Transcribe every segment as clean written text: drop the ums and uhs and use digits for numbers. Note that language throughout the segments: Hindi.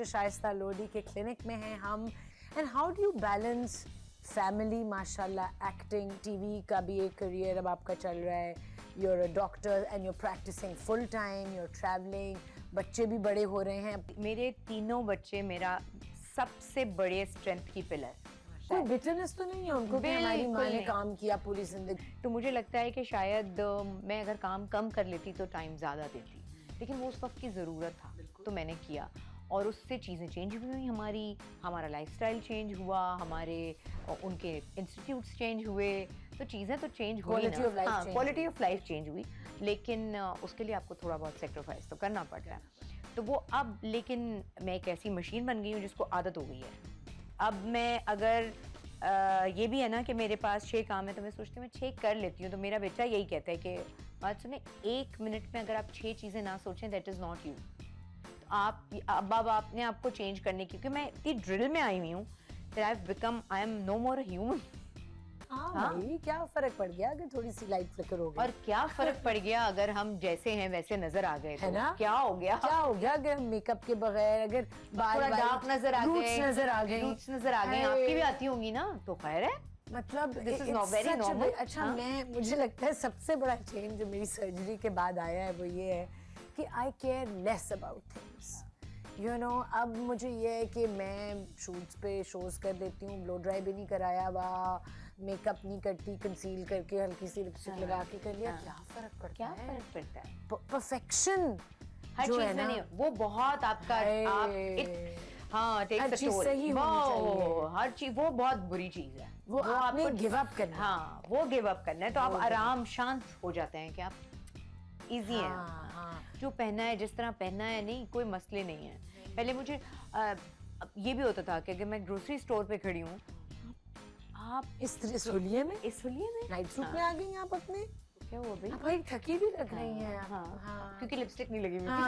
डॉक्टर शाइस्ता लोधी के क्लिनिक में हैं हम। And how do you balance family, माशाल्लाह, एक्टिंग, टीवी का भी एक करियर अब आपका चल रहा है, you're a doctor and you're practicing full time, you're traveling, बच्चे भी बड़े हो रहे हैं। मेरे तीनों बच्चे मेरा सबसे बड़े स्ट्रेंथ की पिलर। कोई बिटरनेस तो नहीं है उनको कि हमारी माँ ने काम किया पूरी जिंदगी? तो मुझे लगता है कि शायद मैं अगर काम कम कर लेती तो टाइम ज़्यादा देती, लेकिन वो उस वक्त की ज़रूरत था तो मैंने किया, और उससे चीज़ें चेंज हुई हमारी, हमारा लाइफस्टाइल चेंज हुआ, हमारे उनके इंस्टीट्यूट्स चेंज हुए, तो चीज़ें तो चेंज हुई ना, हाँ, क्वालिटी ऑफ लाइफ चेंज हुई, लेकिन उसके लिए आपको थोड़ा बहुत सेक्रीफाइस तो करना पड़ रहा है। तो वो अब, लेकिन मैं एक ऐसी मशीन बन गई हूँ जिसको आदत हो गई है। अब मैं अगर ये भी है ना कि मेरे पास 6 काम है तो मैं सोचती हूँ मैं 6 कर लेती हूँ, तो मेरा बेटा यही कहता है कि बात सुने, 1 मिनट में अगर आप 6 चीज़ें ना सोचें दैट इज़ नॉट यू। अब आपने आपको चेंज करने की, क्योंकि मैं इतनी ड्रिल में आई हुई हूँ that I've become, I am no more a human। भाई क्या फर्क पड़ गया अगर थोड़ी सी लाइट फ्लिकर हो गई? और क्या फर्क पड़ गया अगर हम जैसे हैं वैसे नजर आ गए, है ना? क्या हो गया? क्या हो गया अगर हम मेकअप के बगैर, अगर बाल डार्क नजर आ गए, नजर आ गए, आपकी भी आती होंगी ना, तो खैर है, मतलब this is not very normal. अच्छा, मुझे लगता है सबसे बड़ा चेंज जो मेरी सर्जरी के बाद आया है वो ये है कि I care less about things, you know. अब मुझे ये है कि मैं शूट्स पे शोज कर देती हूँ, ब्लो ड्राई भी नहीं कराया हुआ, मेकअप नहीं करती, कंसील करके हल्की सी लिपस्टिक लगा के कर लिया, क्या फर्क पड़ता है? परफेक्शन हर चीज में नहीं, वो बहुत आपका हाँ, हर चीज सही होनी चाहिए, हर चीज, वो बहुत बुरी चीज है, वो आपको गिव अप करना है। हाँ, वो गिव अप करना है, तो आप आराम शांत हो जाते हैं कि आप इजी है। हाँ। जो पहना है, जिस तरह पहना है, नहीं कोई मसले नहीं है। पहले मुझे ये भी होता था कि अगर मैं ग्रोसरी स्टोर पे खड़ी हूँ, आप इस हुलिये में नाइट सूट में आ गई आप अपने, क्या हुआ भाई? भाई थकी भी लग रही हैं। हाँ, क्योंकि लिपस्टिक नहीं लगी मुझे।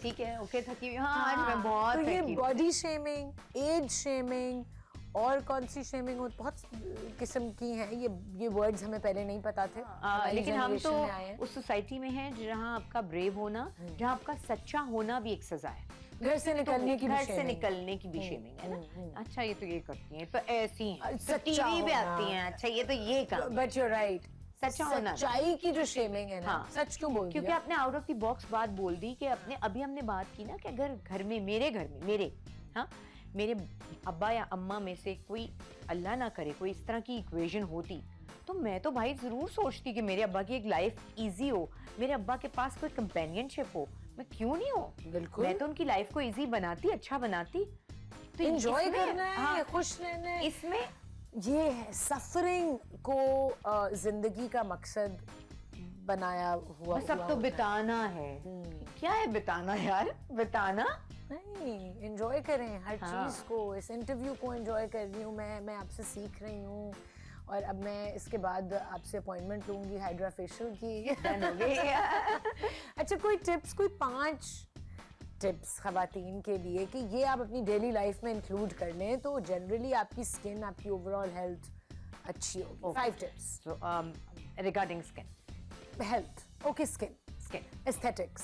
ठीक है, ओके, थकी हुई। हाँ, आज मैं बहुत तो ये थकी। बॉडी शेमिंग, एज शेमिंग और कौन सी शेमिंग हो, बहुत किस्म की हैं। ये वर्ड्स हमें पहले नहीं पता थे, लेकिन हम तो उस सोसाइटी में हैं जहाँ आपका ब्रेव होना, जहाँ आपका सच्चा होना भी एक सजा है। घर से निकलने की भी शेमिंग है ना। अच्छा, ये तो ये करती हैं, तो ऐसी हैं, तो टीवी पे आती हैं, अच्छा ये तो ये काम। बट यू आर राइट, सच्चा होना, सच्चाई की जो शेमिंग है ना, सच क्यों बोल दिया? क्योंकि आपने आउट ऑफ द बॉक्स बात बोल दी कि अपने, अभी हमने बात की ना कि अगर घर में मेरे अब्बा या अम्मा में से कोई, अल्लाह ना करे, कोई इस तरह की इक्वेशन होती, तो मैं तो भाई जरूर सोचती कि मेरे अब्बा की एक लाइफ इजी हो, मेरे अब्बा के पास कोई कंपेनियनशिप हो, मैं क्यों नहीं हो? बिल्कुल, मैं तो उनकी लाइफ को इजी बनाती, अच्छा बनाती। तो एंजॉय करना है, खुश रहना है, इसमें ये है। सफरिंग को जिंदगी का मकसद बनाया हुआ, सब तो बिताना है। क्या है बिताना यार? बिताना नहीं, एंजॉय करें हर चीज को। इस इंटरव्यू को एंजॉय कर रही हूँ मैं आपसे सीख रही हूँ, और अब मैं इसके बाद आपसे अपॉइंटमेंट लूंगी हाइड्रा फेशियल की। अच्छा, कोई टिप्स, कोई 5 टिप्स खवातीन के लिए कि ये आप अपनी डेली लाइफ में इंक्लूड कर लें तो जनरली आपकी स्किन, आपकी ओवरऑल हेल्थ अच्छी होगी। 5 tips regarding skin health. Okay, skin aesthetics,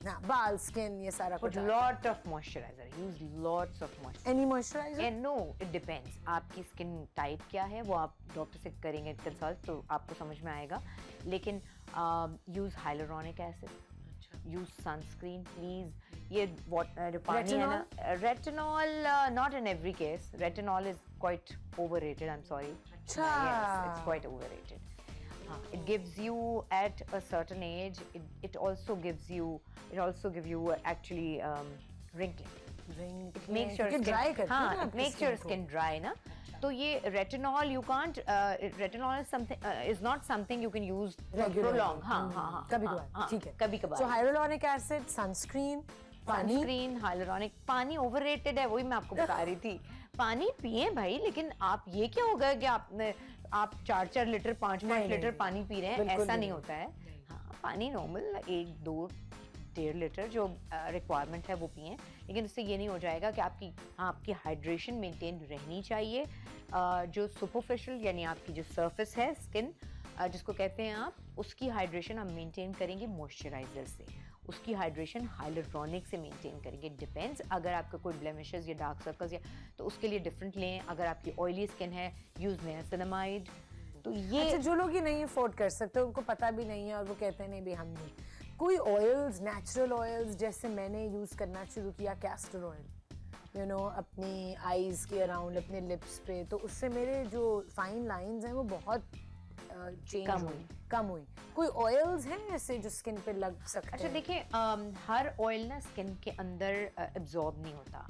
हाँ, बाल, स्किन, ये सारा कुछ। Lot of moisturiser, use lots of moisturiser. Any moisturiser? No, it depends, आपकी स्किन टाइप क्या है, वो आप डॉक्टर से करेंगे कंसल्ट तो आपको समझ में आएगा, लेकिन use hyaluronic acid, use sunscreen please. ये जो पानी है ना, retinol, not in every case, retinol is quite overrated, I am sorry. अच्छा, it's quite overrated. It gives you at a certain age. It also gives you actually wrinkling. It makes your skin dry. it makes your skin dry ना. तो ये retinol you can't. Retinol is not something you can use for long. हाँ. कभी-कभार, ठीक है. कभी-कभार. So hyaluronic acid, sunscreen, sunscreen, hyaluronic, पानी ओवररेटेड है, वही मैं आपको बता रही थी। पानी पिए भाई, लेकिन आप ये क्या होगा कि आप 4-4 लीटर 5-5 लीटर पानी पी रहे हैं, ऐसा नहीं होता है। हाँ, पानी नॉर्मल 1-2-1.5 लीटर जो रिक्वायरमेंट है वो पिए, लेकिन उससे ये नहीं हो जाएगा कि आपकी हाइड्रेशन मेंटेन रहनी चाहिए। जो सुपरफिशियल यानी आपकी जो सरफेस है स्किन जिसको कहते हैं आप, उसकी हाइड्रेशन आप मेंटेन करेंगे मॉइस्चराइजर से, उसकी हाइड्रेशन हाइलुरोनिक से मेंटेन करेंगे. डिपेंड्स, अगर आपका कोई ब्लेमिशेस या डार्क सर्कल्स या तो उसके लिए डिफरेंट लें. अगर आपकी ऑयली स्किन है यूज़ नियासिनामाइड. तो ये अच्छा, जो लोग ये नहीं अफोर्ड कर सकते, उनको पता भी नहीं है और वो कहते हैं नहीं भी हम नहीं, कोई ऑयल्स, नेचुरल ऑयल्स जैसे मैंने यूज़ करना शुरू किया कैस्टर ऑयल, यू नो, अपनी आईज़ के अराउंड, अपने लिप्स पे, तो उससे मेरे जो फाइन लाइंस हैं वो बहुत चेंज कम हुई. कोई ऑयल्स हैं ऐसे जो स्किन पे लग सकते हैं? अच्छा देखिए, हर ऑयल ना स्किन के अंदर एब्जॉर्ब नहीं होता.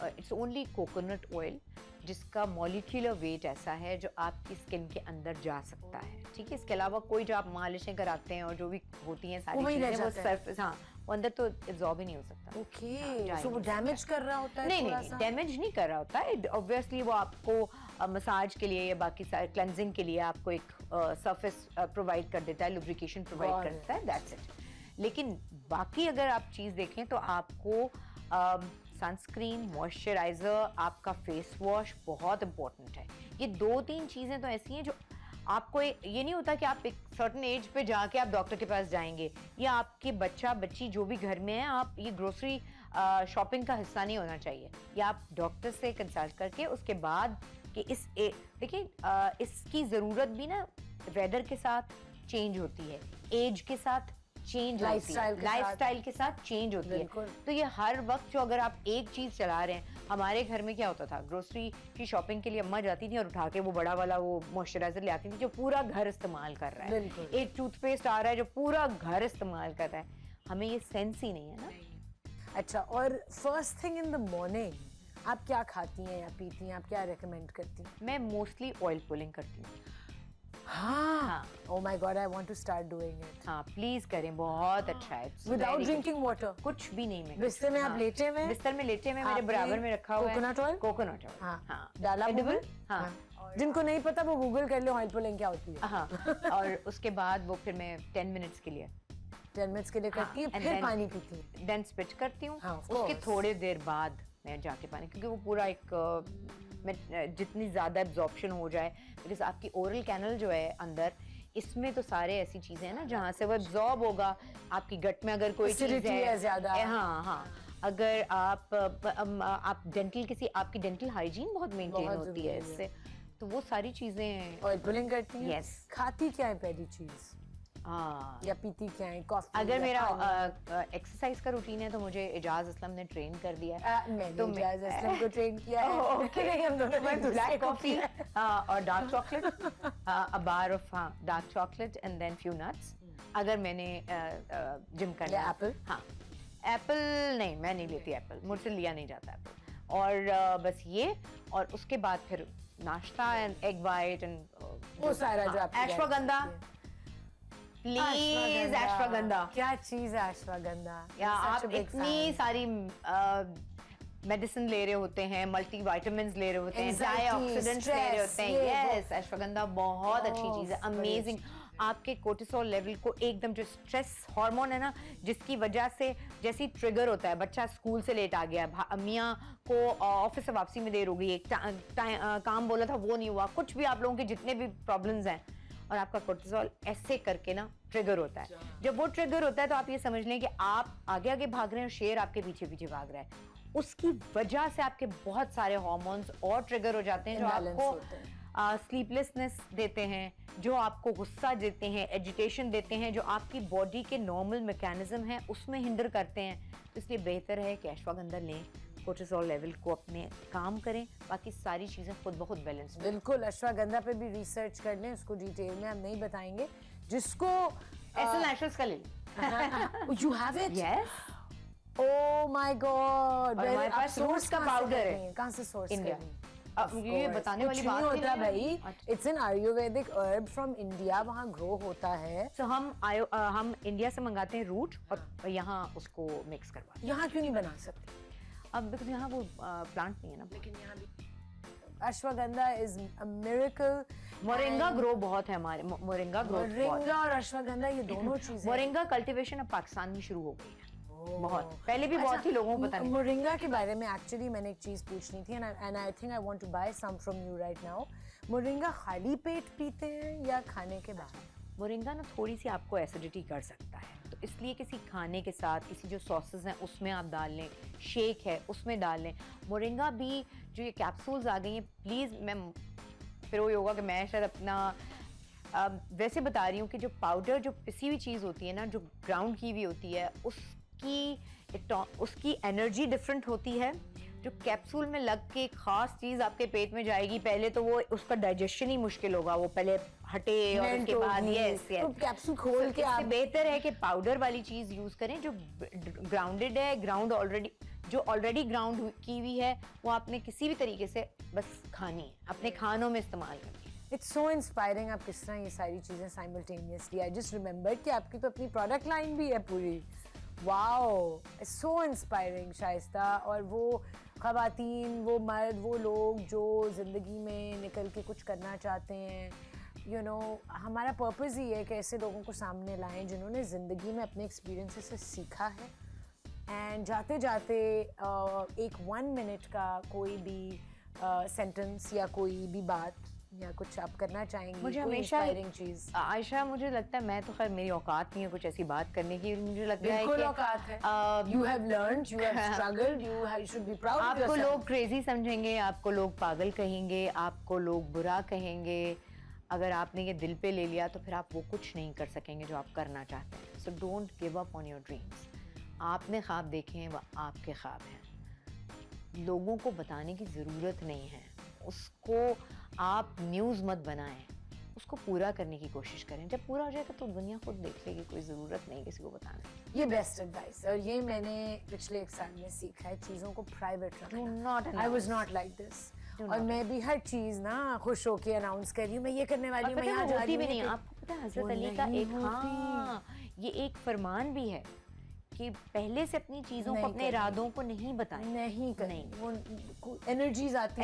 इट्स ओनली कोकोनट ऑयल जिसका मॉलिक्यूलर वेट ऐसा है जो आपकी स्किन के अंदर जा सकता है. ठीक है, इसके अलावा कोई जो आप मालिशें कराते हैं और जो भी होती हैं सारी चीजें वो सरफेस, हाँ, वो अंदर तो एब्जॉर्ब ही नहीं हो सकता. ओके, सो वो डैमेज कर रहा होता है? नहीं, डैमेज नहीं कर रहा होता है. ऑब्वियसली वो आपको मसाज के लिए या बाकी क्लेंजिंग के लिए आपको एक सरफेस प्रोवाइड कर देता है, लुब्रिकेशन प्रोवाइड कर देता है, दैट्स इट. लेकिन बाकी अगर आप चीज़ देखें तो आपको सनस्क्रीन, मॉइस्चराइजर, आपका फेस वॉश बहुत इंपॉर्टेंट है. ये 2-3 चीज़ें तो ऐसी हैं जो आपको ये नहीं होता कि आप एक सर्टेन एज पे जाके आप डॉक्टर के पास जाएंगे या आपके बच्चा बच्ची जो भी घर में है, आप ये ग्रोसरी शॉपिंग का हिस्सा नहीं होना चाहिए. या आप डॉक्टर से कंसल्ट करके उसके बाद कि देखिए, इसकी ज़रूरत भी ना वेदर के साथ चेंज होती है, एज के साथ चेंज होती है, लाइफस्टाइल के साथ चेंज होती है. तो ये हर वक्त जो अगर आप एक चीज़ चला रहे हैं, हमारे घर में क्या होता था, ग्रोसरी की शॉपिंग के लिए अम्मा जाती थी और उठा के वो बड़ा वाला वो मॉइस्चराइजर ले आती थी जो पूरा घर इस्तेमाल कर रहा है. एक टूथपेस्ट आ रहा है जो पूरा घर इस्तेमाल कर रहा है. हमें ये सेंस ही नहीं है ना. अच्छा, और first thing in the morning आप क्या खाती हैं या पीती हैं? आप क्या रेकमेंड करती हैं? मैं मोस्टली ऑयल पुलिंग करती हूँ. हाँ, oh my God, I want to start doing it. हाँ, प्लीज करें, बहुत अच्छा है. Without drinking water? कुछ भी नहीं. मैं बिस्तर में आप लेटे हुए? बिस्तर में लेटे हुए मेरे बराबर में रखा हुआ है कोकोनट ऑयल. कोकोनट ऑयल, हाँ, डाला एडिबल. हाँ, जिनको नहीं पता वो गूगल कर लो ऑयल पुलिंग क्या होती है. हाँ, और उसके बाद वो फिर मैं 10 मिनट्स के लिए 10 मिनट्स के लिए करती हूँ, फिर पानी पीती हूँ, देन स्विच करती हूँ. उसके थोड़ी देर बाद मैं जाके पानी, क्योंकि वो पूरा एक जितनी ज़्यादा एब्जॉर्प्शन हो जाए, बिकॉज आपकी ओरल कैनल जो है अंदर, इसमें तो सारे ऐसी चीज़ें हैं ना जहाँ से वो एब्जॉर्ब होगा. आपकी गट में अगर कोई चीज़ है ज़्यादा, हाँ, अगर आप आपकी डेंटल हाइजीन बहुत मेंटेन होती है इससे, तो वो सारी चीज़ें. ऑयल पुलिंग करती हैं? यस. खाती क्या है पहली चीज़? या पीती क्या है? कॉफी? अगर मेरा एक्सरसाइज का रूटीन है तो मुझे एजाज असलम ने ट्रेन कर दिया है. मैंने एजाज असलम को ट्रेन किया है. ओके, हम दोनों में ब्लैक कॉफी और dark chocolate, a bar of dark chocolate and then few nuts. अगर मैंने जिम करना है. एप्पल? हाँ, एप्पल नहीं, मैं नहीं लेती एप्पल, मुझसे लिया नहीं जाता एप्पल. और बस ये, और उसके बाद फिर नाश्ता एंड एग वाइट एंड वो सारा जो आप अश्वगंधा. प्लीज अश्वगंधा. क्या चीज है अश्वगंधा? या आप इतनी सारी मेडिसिन ले रहे होते हैं, मल्टी विटामिन्स ले रहे होते हैं, एंटीऑक्सीडेंट्स ले रहे होते हैं. यस, अश्वगंधा बहुत अच्छी चीज है, अमेजिंग. आपके कोर्टिसोल लेवल को एकदम, जो स्ट्रेस हार्मोन है ना, जिसकी वजह से जैसे ही ट्रिगर होता है, बच्चा स्कूल से लेट आ गया, मियाँ को ऑफिस से वापसी में देर हो गई, काम बोला था वो नहीं हुआ, कुछ भी आप लोगों के जितने भी प्रॉब्लम्स हैं, और आपका कोर्टिसोल ऐसे करके ना ट्रिगर होता है. जब वो ट्रिगर होता है तो आप ये समझ लें कि आप आगे आगे भाग रहे हैं और शेर आपके पीछे पीछे भाग रहा है. उसकी वजह से आपके बहुत सारे हार्मोन्स और ट्रिगर हो जाते हैं जो आपको स्लीपलेसनेस देते हैं, जो आपको गुस्सा देते हैं, एजिटेशन देते हैं, जो आपकी बॉडी के नॉर्मल मैकेनिज्म हैं उसमें हिंडर करते हैं. तो इसलिए बेहतर है कि अश्वगंधा लें, कोर्टिसोल लेवल को अपने काम करें, बाकी सारी चीज़ें खुद बहुत बैलेंस. बिल्कुल, अश्वगंधा पे भी रिसर्च कर लें, उसको डिटेल में हम नहीं बताएंगे. जिसको एसेंशियल नेचुरल्स का ले. You have it? Yes. Oh my God, हमारे पास सोर्स का पाउडर है. कहाँ से सोर्स इंडिया. ये बताने वाली बात नहीं होता भाई, it's an Ayurvedic herb from India, वहाँ ग्रो होता है. तो हम इंडिया से मंगाते हैं रूट और यहाँ उसको मिक्स करवाते हैं. यहाँ क्यों नहीं बना सकते? अब बिकॉज यहाँ वो प्लांट नहीं है ना. लेकिन यहाँ भी ashwagandha is a miracle. Moringa grow बहुत है हमारे. मोरिंगा और अश्वगंधा ये दोनों चीजें. मोरिंगा कल्टीवेशन अब पाकिस्तान में शुरू हो गई है. बहुत पहले भी बहुत ही लोगों को पता नहीं. मोरिंगा के बारे में एक्चुअली मैंने एक चीज पूछनी थी and I think I want to buy some from you right now. Moringa खाली पेट पीते हैं या खाने के बाद? मोरिंगा ना थोड़ी सी आपको एसिडिटी कर सकता है, तो तो इसलिए किसी खाने के साथ किसी जो सॉसेस हैं उसमें आप डाल लें, शेक है उसमें डाल लें। मोरिंगा भी जो ये कैप्सूल्स आ गई हैं, प्लीज़ मैं फिर वही होगा कि मैं शायद अपना वैसे बता रही हूँ कि जो पाउडर, जो पिसी हुई चीज़ होती है ना, जो ग्राउंड की हुई होती है, उसकी एनर्जी डिफरेंट होती है। जो कैप्सूल में लग के एक खास चीज़ आपके पेट में जाएगी, पहले तो वो उसका डाइजेशन ही मुश्किल होगा, वो पहले हटे और उसके बाद तो कैप्सूल खोल के आप बेहतर है कि पाउडर वाली चीज़ यूज़ करें जो ग्राउंडेड है, जो ऑलरेडी ग्राउंड की हुई है, वो आपने किसी भी तरीके से बस खानी है, अपने खानों में इस्तेमाल करनी है। इट्स सो इंस्पायरिंग आप किस तरह ये सारी चीज़ें साइमल्टेनियसली। आई जस्ट रिमेंबर कि आपकी तो अपनी प्रोडक्ट लाइन भी है पूरी। Wow, it's so inspiring Shaista. और वो ख़वातीन, वो मर्द, वो लोग जो ज़िंदगी में निकल के कुछ करना चाहते हैं, यू नो, हमारा पर्पज़ ही है कि ऐसे लोगों को सामने लाएं जिन्होंने ज़िंदगी में अपने एक्सपीरियंसेस से सीखा है। एंड जाते जाते एक 1 मिनट का कोई भी सेंटेंस या कोई भी बात या कुछ आप करना चाहेंगी? मुझे हमेशा चीज़ आयशा, मुझे लगता है, मैं तो खैर मेरी औकात नहीं है कुछ ऐसी बात करने की, मुझे लगता है कि औकात है। You have learned, you have struggled, you should be proud of आपको yourself. लोग क्रेजी समझेंगे, आपको लोग पागल कहेंगे, आपको लोग बुरा कहेंगे। अगर आपने ये दिल पे ले लिया तो फिर आप वो कुछ नहीं कर सकेंगे जो आप करना चाहते हैं। So don't give up on your dreams. आपने ख्वाब देखे हैं, वह आपके ख्वाब हैं, लोगों को बताने की ज़रूरत नहीं है। उसको आप न्यूज़ मत बनाएं, उसको पूरा करने की कोशिश करें। जब पूरा हो जाएगा तो दुनिया खुद देख लेगी, कोई ज़रूरत नहीं किसी को बताने की। ये बेस्ट एडवाइस, और ये मैंने पिछले 1 साल में सीखा है, चीज़ों को प्राइवेट रखना। I was not like this. और मैं भी हर चीज़ ना खुश होके अनाउंस कर रही हूँ, मैं ये करने वाली हूँ, मैं यहाँ जा रही हूँ। नहीं, आपको पता है हज़रत अली का ये एक फरमान भी है कि पहले से अपनी चीज़ों को, अपने इरादों को नहीं बताएं। नहीं करें, वो एनर्जीज आती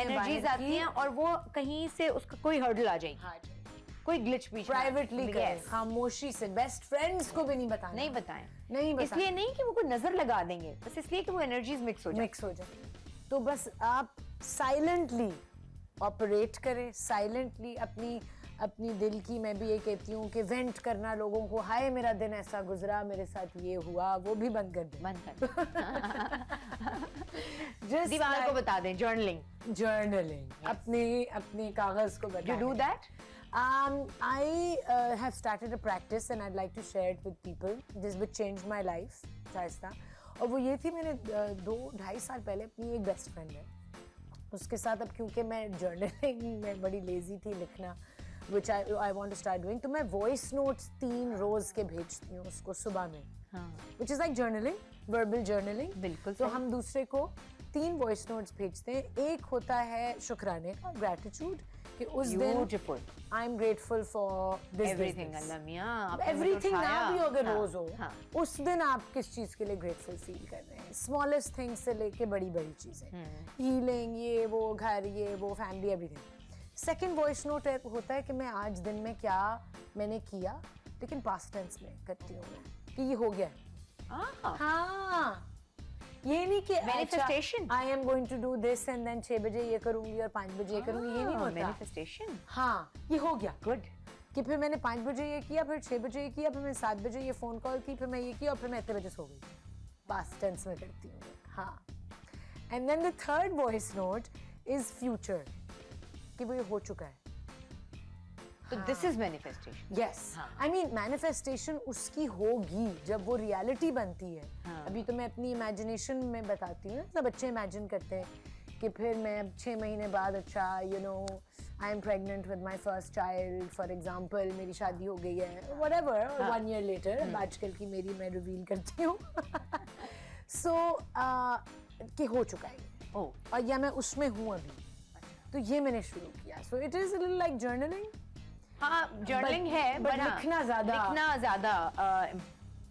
हैं और वो कहीं से उसका कोई हर्डल आ जाएगी, कोई ग्लिच बीच में। प्राइवेटली करें, खामोशी से, बेस्ट फ्रेंड्स को भी नहीं बताना। नहीं बताएं। इसलिए नहीं कि वो कोई नजर लगा देंगे, बस इसलिए कि वो एनर्जीज मिक्स हो जाए। तो बस आप साइलेंटली ऑपरेट करें, साइलेंटली अपनी दिल की, मैं भी ये कहती हूँ कि वेंट करना लोगों को, हाय मेरा दिन ऐसा गुजरा, मेरे साथ ये हुआ, वो भी बंद कर दें। दीवार को बता दें। जर्नलिंग अपने कागज को बता। You do that? I have started a practice and I'd like to share it with people. This would change my life, Shaista. और वो ये थी, मैंने 2-2.5 साल पहले अपनी एक बेस्ट फ्रेंड है, उसके साथ, अब क्योंकि मैं जर्नलिंग में बड़ी लेजी थी लिखना, which I want to start doing, तो मैं वॉइस नोट्स 3 रोज के भेजती हूँ उसको सुबह में, which is like journaling, verbal journaling। बिल्कुल। तो हम दूसरे को 3 वॉइस नोट्स भेजते हैं। एक होता है शुक्राने का, ग्रेटिट्यूड, कि उस दिन I am grateful for this everything. Allah मियां, एवरीथिंग ना भी अगर रोज हो, उस दिन आप किस चीज के लिए ग्रेटफुल फील कर रहे हैं, स्मॉलेस्ट थिंग से लेके बड़ी बड़ी चीजें, हीलिंग, ये वो, घर, ये वो, family, everything. Second voice note होता है कि मैं आज दिन में क्या मैंने किया, लेकिन पास्ट टेंस में करती हूँ मैं, कि ये हो गया। हाँ, ये नहीं कि manifestation, I am going to do this and then 6 बजे ये करूंगी और 5 बजे ये करूंगी, ये नहीं होता। मैनिफेस्टेशन, हाँ, ये हो गया, गुड, कि फिर मैंने 5 बजे ये किया, फिर 6 बजे ये किया, फिर मैंने 7 बजे ये फोन कॉल की, फिर मैं ये किया और फिर मैं इतने बजे सो गई। पास्ट टेंस में करती हूँ। हाँ, and then the third voice note is future, कि वो ये हो चुका है। तो this is manifestation. Yes, I mean manifestation उसकी होगी जब वो रियलिटी बनती है। अभी तो मैं अपनी इमेजिनेशन में बताती हूँ, सब बच्चे इमेजिन करते हैं कि फिर मैं 6 महीने बाद, अच्छा, you know, I am pregnant with my first child, for example, मेरी शादी हो गई है, व्हाटएवर, 1 ईयर लेटर, आजकल की मेरी मैं रिवील करती हूँ। सो कि हो चुका है, और या मैं उसमें हूँ अभी, तो ये मैंने शुरू किया। So it is a little like journaling. हाँ, जर्नलिंग है, बट लिखना ज्यादा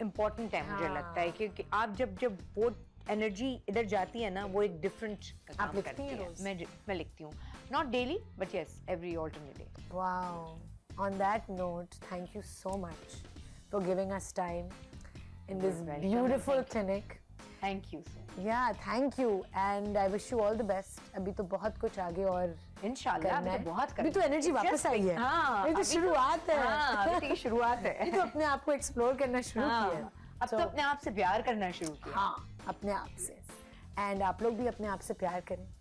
इम्पोर्टेंट है। मुझे लगता है क्योंकि आप जब वो एनर्जी इधर जाती है ना, वो एक डिफरेंट काम करती है। मैं लिखती हूँ, not daily but yes every alternate day. Wow, on that note, thank you so much for giving us time in this beautiful clinic. Thank you so much. Yeah, thank you, and I wish you all the best. अभी तो बहुत कुछ आगे और इंशाल्लाह, अभी तो बहुत अभी तो एनर्जी वापस आई है। हाँ, ये तो शुरुआत है। अभी तो शुरुआत है। तो अपने आप को एक्सप्लोर करना शुरू किया है। अब तो अपने आप से प्यार करना शुरू किया। हाँ, अपने आप से। एंड आप लोग भी अपने आप से प्यार करें।